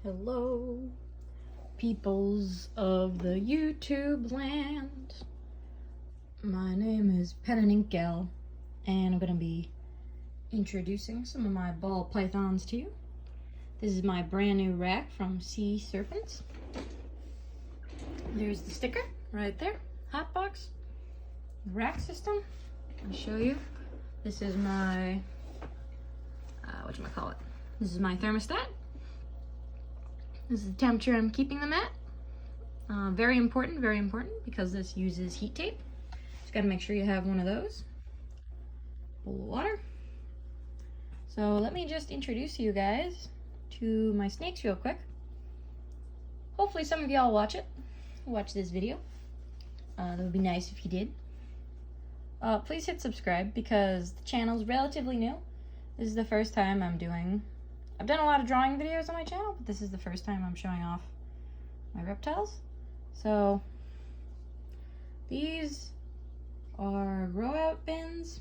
Hello, peoples of the YouTube land. My name is Pen and Ink Gal, and I'm going to be introducing some of my ball pythons to you. This is my brand new rack from Sea Serpents. There's the sticker right there, hot box, rack system. I'll show you. This is my, whatchamacallit? This is my thermostat. This is the temperature I'm keeping them at. Very important, because this uses heat tape. Just gotta make sure you have one of those. Bowl of water. So let me just introduce you guys to my snakes real quick. Hopefully some of y'all watch this video. That would be nice if you did. Please hit subscribe because the channel's relatively new. This is the first time I've done a lot of drawing videos on my channel, but this is the first time I'm showing off my reptiles. So these are grow out bins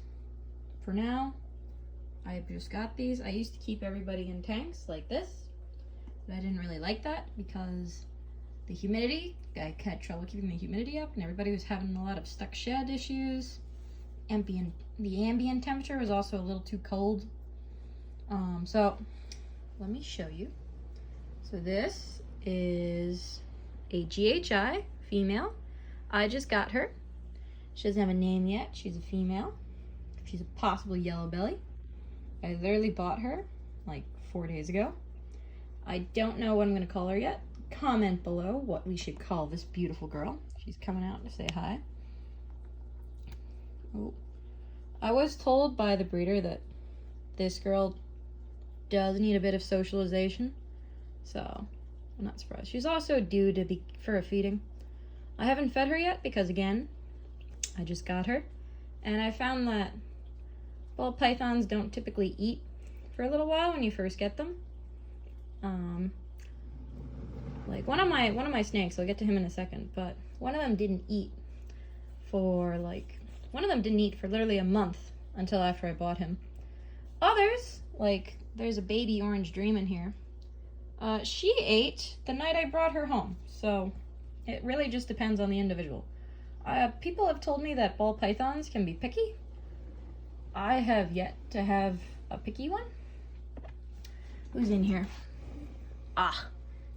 for now. I just got these. I used to keep everybody in tanks like this, but I didn't really like that because the humidity, I had trouble keeping the humidity up and everybody was having a lot of stuck shed issues. The ambient temperature was also a little too cold. So let me show you. So this is a GHI female. I just got her. She doesn't have a name yet. She's a female. She's a possible yellow belly. I literally bought her like 4 days ago. I don't know what I'm going to call her yet. Comment below what we should call this beautiful girl. She's coming out to say hi. Oh. I was told by the breeder that this girl does need a bit of socialization, so I'm not surprised. She's also due to be for a feeding. I haven't fed her yet because, again, I just got her, and I found that ball pythons don't typically eat for a little while when you first get them. Like one of my snakes, I'll get to him in a second, but one of them didn't eat for literally a month until after I bought him. Others, like there's a baby orange dream in here. She ate the night I brought her home, so it really just depends on the individual. People have told me that ball pythons can be picky. I have yet to have a picky one. Who's in here?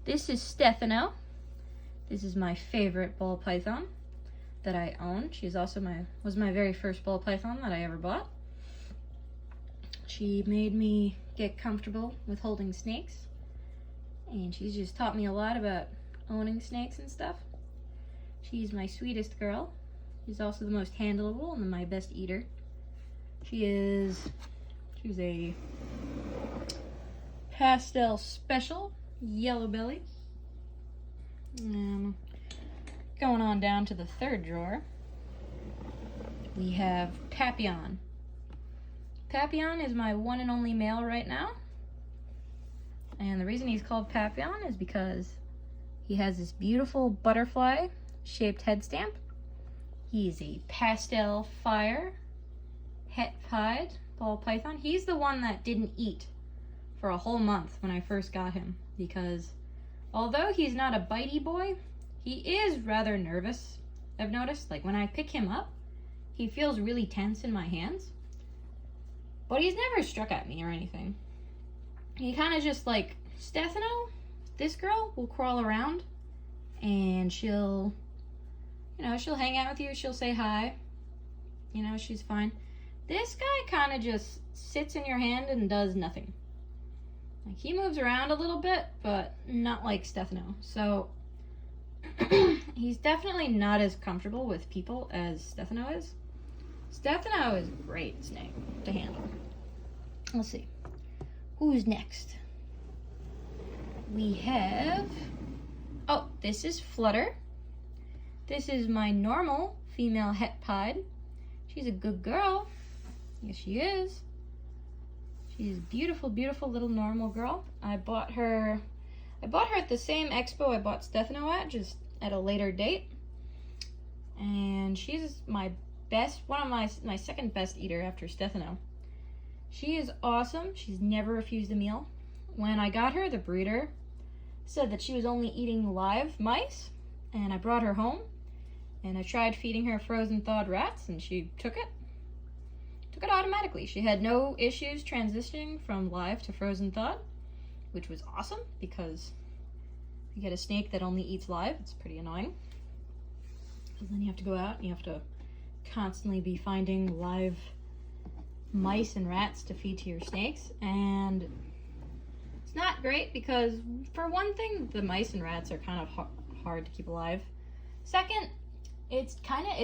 This is Stefano. This is my favorite ball python that I own. She's also was my very first ball python that I ever bought. She made me get comfortable with holding snakes, and she's just taught me a lot about owning snakes and stuff. She's my sweetest girl. She's also the most handleable and my best eater. She's a pastel special yellow belly. Going on down to the third drawer, we have Papillon. Papillon is my one and only male right now. And the reason he's called Papillon is because he has this beautiful butterfly shaped head stamp. He is a pastel fire het pied ball python. He's the one that didn't eat for a whole month when I first got him, because although he's not a bitey boy, he is rather nervous. I've noticed, like when I pick him up, he feels really tense in my hands. But he's never struck at me or anything. He kind of just like, Stefano, this girl will crawl around and she'll hang out with you. She'll say hi. She's fine. This guy kind of just sits in your hand and does nothing. Like he moves around a little bit, but not like Stefano. So he's definitely not as comfortable with people as Stefano is. Stefano is a great snake to handle. Let's see. Who's next? We have... Oh, this is Flutter. This is my normal female het pied. She's a good girl. Yes, she is. She's a beautiful, beautiful little normal girl. I bought her at the same expo I bought Stefano at, just at a later date. And she's my my second best eater after Stefano. She is awesome. She's never refused a meal. When I got her, the breeder said that she was only eating live mice, and I brought her home, and I tried feeding her frozen thawed rats, and she took it. Took it automatically. She had no issues transitioning from live to frozen thawed, which was awesome, because if you get a snake that only eats live, it's pretty annoying. Because then you have to go out and you have to constantly be finding live mice and rats to feed to your snakes, and it's not great because, for one thing, the mice and rats are kind of hard to keep alive. Second, it's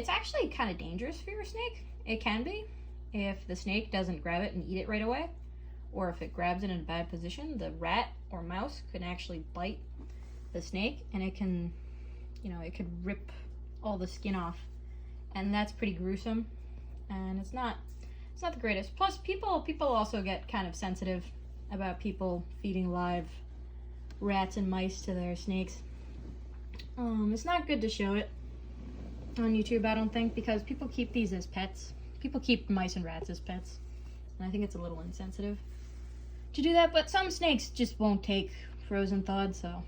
actually kind of dangerous for your snake. It can be, if the snake doesn't grab it and eat it right away, or if it grabs it in a bad position. The rat or mouse can actually bite the snake, and it can, it could rip all the skin off, and that's pretty gruesome, and it's not the greatest. Plus, people also get kind of sensitive about people feeding live rats and mice to their snakes. It's not good to show it on YouTube, I don't think, because people keep these as pets. People keep mice and rats as pets, and I think it's a little insensitive to do that, but some snakes just won't take frozen thawed, so,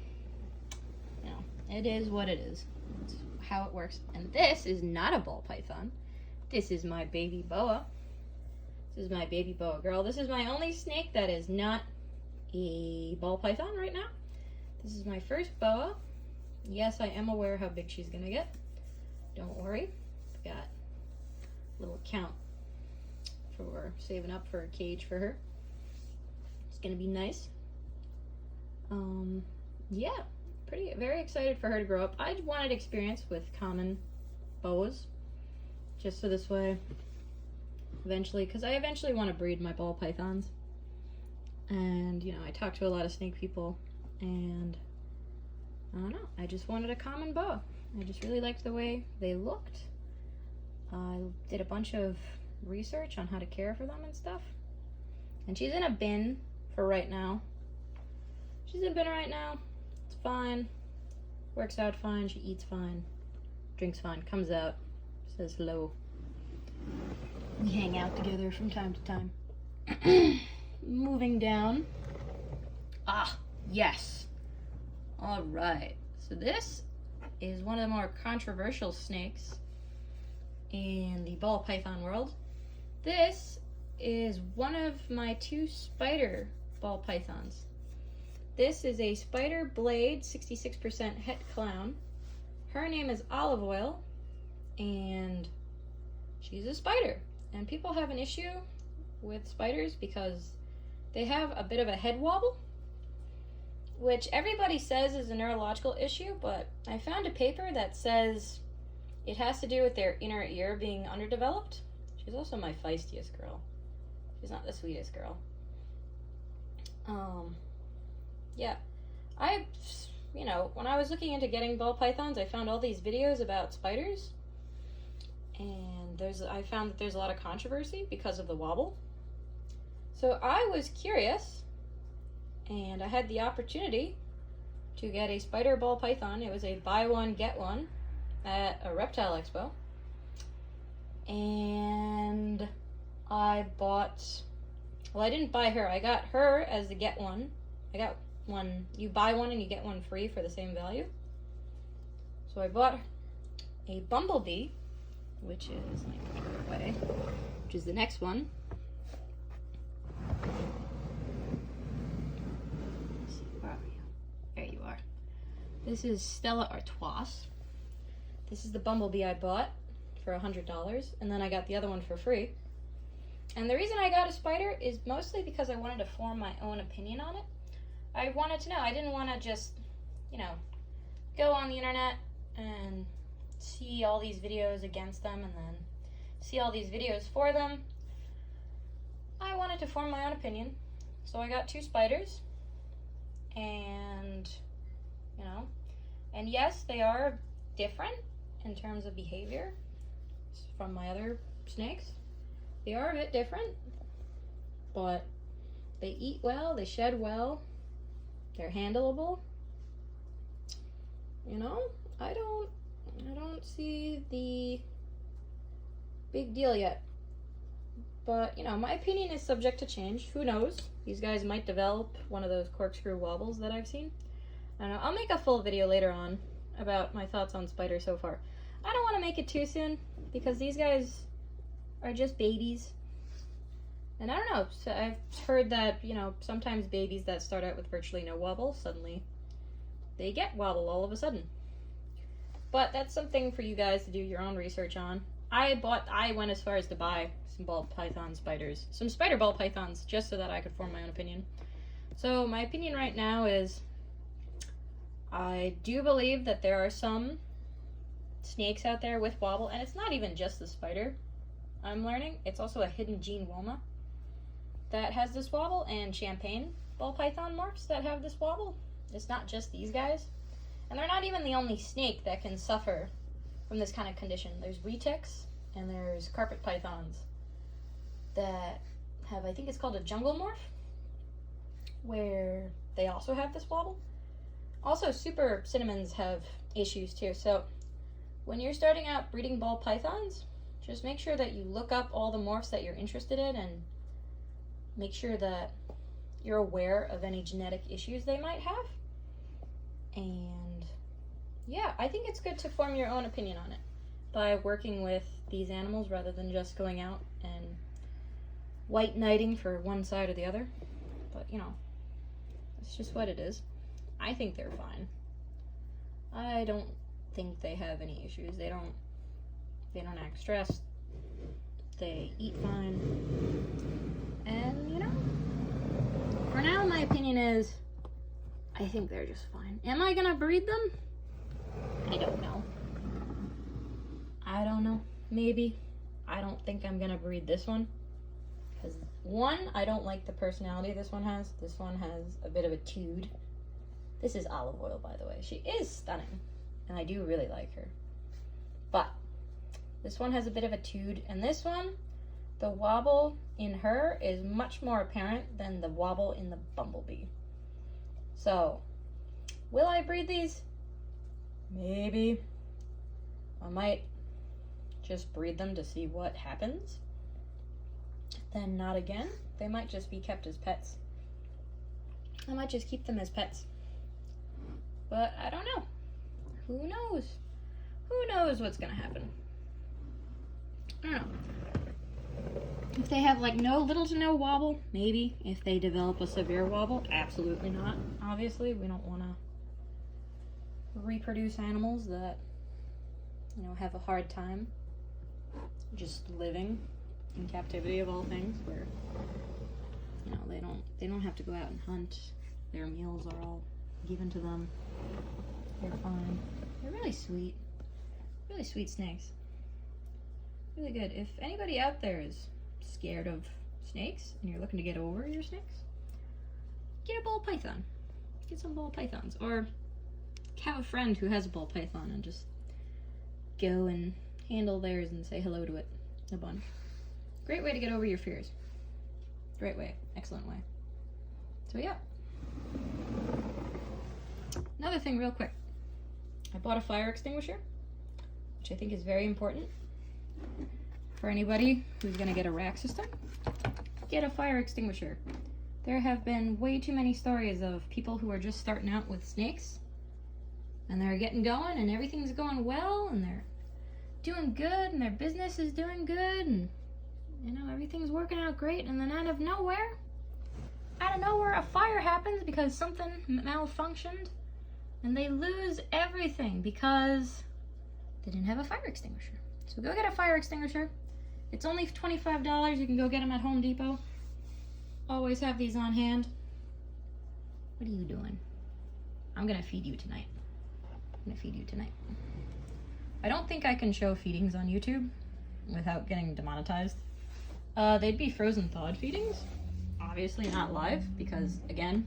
it is what it is. It's how it works. And this is not a ball python. This is my baby boa. This is my baby boa girl. This is my only snake that is not a ball python right now. This is my first boa. Yes, I am aware how big she's gonna get. Don't worry. I've got a little account for saving up for a cage for her. It's gonna be nice. Yeah, very excited for her to grow up. I wanted experience with common boas, just so this way, eventually, because I eventually want to breed my ball pythons. And, I talked to a lot of snake people, and I don't know, I just wanted a common boa. I just really liked the way they looked. I did a bunch of research on how to care for them and stuff. And she's in a bin for right now. She's in a bin right now. It's fine. Works out fine. She eats fine. Drinks fine. Comes out. Says hello. We hang out together from time to time. Moving down. Ah, yes. All right. So this is one of the more controversial snakes in the ball python world. This is one of my 2 spider ball pythons. This is a spider blade 66% het clown. Her name is Olive Oil, and she's a spider. And people have an issue with spiders because they have a bit of a head wobble, which everybody says is a neurological issue, but I found a paper that says it has to do with their inner ear being underdeveloped. She's also my feistiest girl. She's not the sweetest girl. Yeah. When I was looking into getting ball pythons, I found all these videos about spiders, and I found that there's a lot of controversy because of the wobble. So I was curious, and I had the opportunity to get a spider ball python. It was a buy one, get one at a reptile expo. And I didn't buy her. I got her as the get one. I got one. You buy one and you get one free for the same value. So I bought a bumblebee, which is, which is the next one. Let's see, where are you? There you are. This is Stella Artois. This is the bumblebee I bought for $100, and then I got the other one for free. And the reason I got a spider is mostly because I wanted to form my own opinion on it. I wanted to know. I didn't want to just, go on the internet and see all these videos against them and then see all these videos for them. I wanted to form my own opinion. So I got 2 spiders, and, and yes, they are different in terms of behavior from my other snakes. They are a bit different, but they eat well, they shed well, they're handleable. I don't see the big deal yet. But, my opinion is subject to change. Who knows? These guys might develop one of those corkscrew wobbles that I've seen. I don't know. I'll make a full video later on about my thoughts on spiders so far. I don't want to make it too soon because these guys are just babies. And I don't know, so I've heard that, you know, sometimes babies that start out with virtually no wobble, suddenly they get wobble all of a sudden. But that's something for you guys to do your own research on. I went as far as to buy some ball python spiders, some spider ball pythons, just so that I could form my own opinion. So my opinion right now is I do believe that there are some snakes out there with wobble, and it's not even just the spider. I'm learning it's also a hidden gene woma that has this wobble, and champagne ball python morphs that have this wobble. It's not just these guys, and they're not even the only snake that can suffer from this kind of condition. There's retics and there's carpet pythons that have, I think it's called a jungle morph, where they also have this wobble. Also, super cinnamons have issues too. So when you're starting out breeding ball pythons, just make sure that you look up all the morphs that you're interested in and make sure that you're aware of any genetic issues they might have. And yeah, I think it's good to form your own opinion on it by working with these animals rather than just going out and white knighting for one side or the other. But you know, it's just what it is. I think they're fine. I don't think they have any issues. They don't act stressed. They eat fine. And you know, for now my opinion is I think they're just fine. Am I gonna breed them? I don't know. Maybe. I don't think I'm gonna breed this one. Because one, I don't like the personality this one has. This one has a bit of a tude. This is Olive Oil, by the way. She is stunning, and I do really like her. But this one has a bit of a tude, and this one, the wobble in her is much more apparent than the wobble in the bumblebee. So, will I breed these? Maybe. I might just breed them to see what happens. Then not again. They might just be kept as pets. I might just keep them as pets. But I don't know. Who knows? Who knows what's gonna happen? I don't know. If they have like little to no wobble, maybe. If they develop a severe wobble, absolutely not. Obviously, we don't want to reproduce animals that, you know, have a hard time just living in captivity of all things, where, you know, they don't have to go out and hunt. Their meals are all given to them. They're fine. They're really sweet. Really sweet snakes. Really good. If anybody out there is scared of snakes and you're looking to get over your snakes, get a ball python. Get some ball pythons. Or have a friend who has a ball python and just go and handle theirs and say hello to it a bunch. Great way to get over your fears. Great way. Excellent way. So yeah. Another thing real quick. I bought a fire extinguisher, which I think is very important for anybody who's going to get a rack system. Get a fire extinguisher. There have been way too many stories of people who are just starting out with snakes, and they're getting going and everything's going well and they're doing good and their business is doing good and, you know, everything's working out great, and then out of nowhere a fire happens because something malfunctioned and they lose everything because they didn't have a fire extinguisher. So go get a fire extinguisher. It's only $25. You can go get them at Home Depot. Always have these on hand. What are you doing? I'm gonna feed you tonight. I don't think I can show feedings on YouTube without getting demonetized. They'd be frozen thawed feedings. Obviously not live, because again,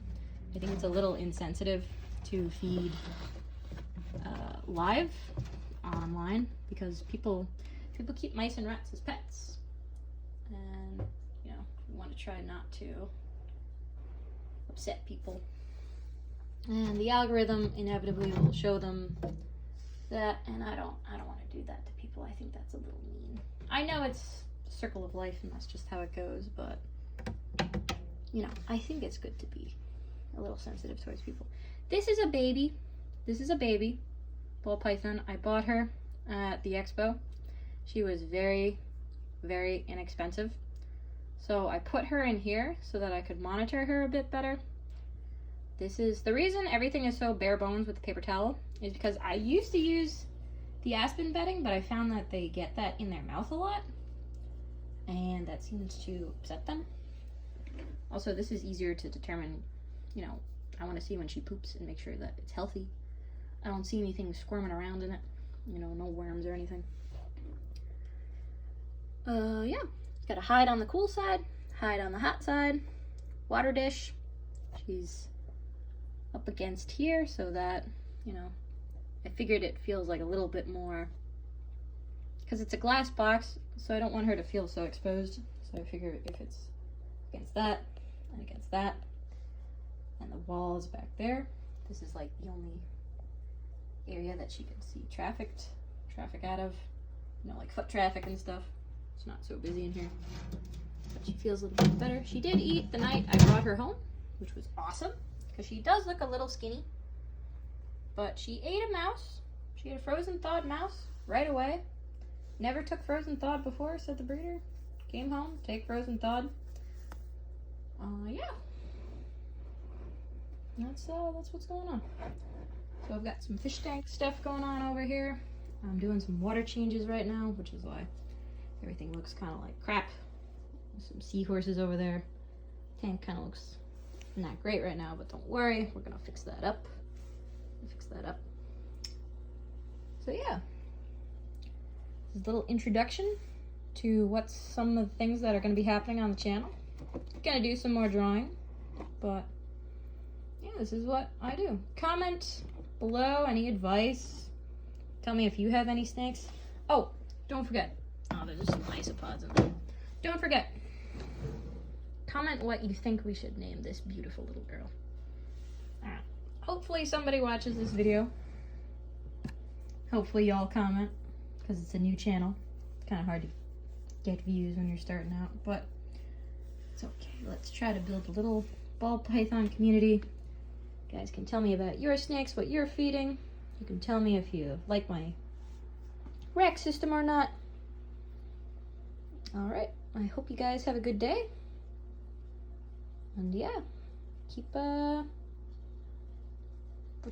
I think it's a little insensitive to feed live online, because people keep mice and rats as pets, and you know, we want to try not to upset people, and the algorithm inevitably will show them that, and I don't want to do that to people. I think that's a little mean. I know it's the circle of life and that's just how it goes, but you know, I think it's good to be a little sensitive towards people. This is a baby. This is a baby ball python. I bought her at the expo. She was very, very inexpensive. So I put her in here so that I could monitor her a bit better. This is the reason everything is so bare bones with the paper towel, is because I used to use the aspen bedding, but I found that they get that in their mouth a lot, and that seems to upset them. Also, this is easier to determine, you know, I want to see when she poops and make sure that it's healthy. I don't see anything squirming around in it, you know, no worms or anything. Yeah, gotta hide on the cool side, hide on the hot side. Water dish, she's up against here so that, you know, I figured it feels like a little bit more, because it's a glass box, so I don't want her to feel so exposed. So I figure if it's against that and against that, and the wall is back there, this is like the only area that she can see traffic out of, you know, like foot traffic and stuff. It's not so busy in here, but she feels a little bit better. She did eat the night I brought her home, which was awesome, because she does look a little skinny, but she ate a mouse. She ate a frozen thawed mouse right away. Never took frozen thawed before, said the breeder. Came home, take frozen thawed. Yeah. That's what's going on. So I've got some fish tank stuff going on over here. I'm doing some water changes right now, which is why everything looks kind of like crap. There's some seahorses over there. Tank kind of looks not great right now, but don't worry, we're gonna fix that up. So yeah, this is a little introduction to what's some of the things that are going to be happening on the channel. Gonna do some more drawing, but yeah, this is what I do. Comment below any advice. Tell me if you have any snakes. Oh, don't forget. Oh, there's some isopods in there. Don't forget. Comment what you think we should name this beautiful little girl. Alright. Hopefully somebody watches this video. Hopefully y'all comment, because it's a new channel. It's kind of hard to get views when you're starting out, but it's okay. Let's try to build a little ball python community. You guys can tell me about your snakes, what you're feeding. You can tell me if you like my rack system or not. Alright, I hope you guys have a good day. And yeah, keep, what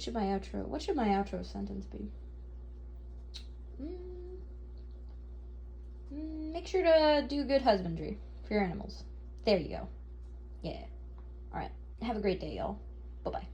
should my outro sentence be? Make sure to do good husbandry for your animals. There you go. Yeah. Alright, have a great day, y'all. Bye-bye.